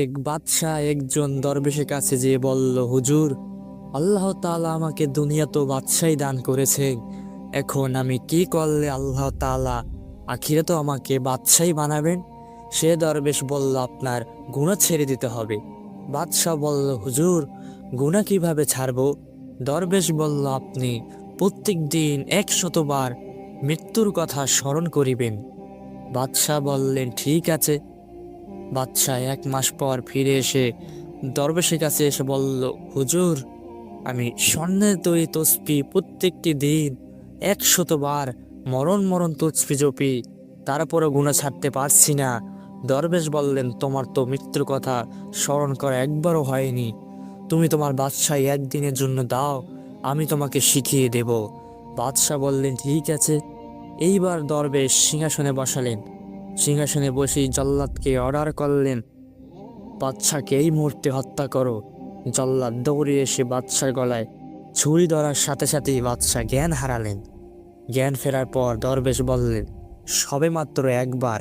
এক বাদশাহ একজন দরবেশের কাছে যেয়ে বলল, হুজুর, আল্লাহ তাআলা আমাকে দুনিয়া তো বাদশাহী দান করেছেন, এখন আমি কি করলে আল্লাহ তাআলা আখিরাতেও আমাকে বাদশাহী বানাবেন? সে দরবেশ বলল, আপনার গুনাহ ছেড়ে দিতে হবে। বাদশাহ বলল, হুজুর, গুনাহ কিভাবে ছাড়বো? দরবেশ বলল, আপনি প্রত্যেক দিন 100 বার মৃত্যুর কথা স্মরণ করিবেন। বাদশাহ বললেন, ঠিক আছে। বাদশাহ 1 মাস পর ফিরে এসে দরবেশের কাছে এসে বলল, হুজুর, আমি স্বর্ণের তৈরি তসবি প্রত্যেকটি দিন 100 বার মরণ মরণ তসবি জপি, তারপরও গুনাহ ছাড়তে পারছি না। দরবেশ বললেন, তোমার তো মৃত্যুর কথা স্মরণ করা একবারও হয়নি, তুমি তোমার বাদশাহী একদিনের জন্য দাও, আমি তোমাকে শিখিয়ে দেব। বাদশাহ বললেন, ঠিক আছে। এইবার দরবেশ সিংহাসনে বসালেন। সিংহাসনে বসেই জল্লাদকে অর্ডার করলেন, বাদশাকে এই মুহূর্তে হত্যা করো। জল্লাদ দৌড়ে এসে বাদশার গলায় ছুরি ধরার সাথে সাথেই বাদশাহ জ্ঞান হারালেন। জ্ঞান ফেরার পর দরবেশ বললেন, সবেমাত্র একবার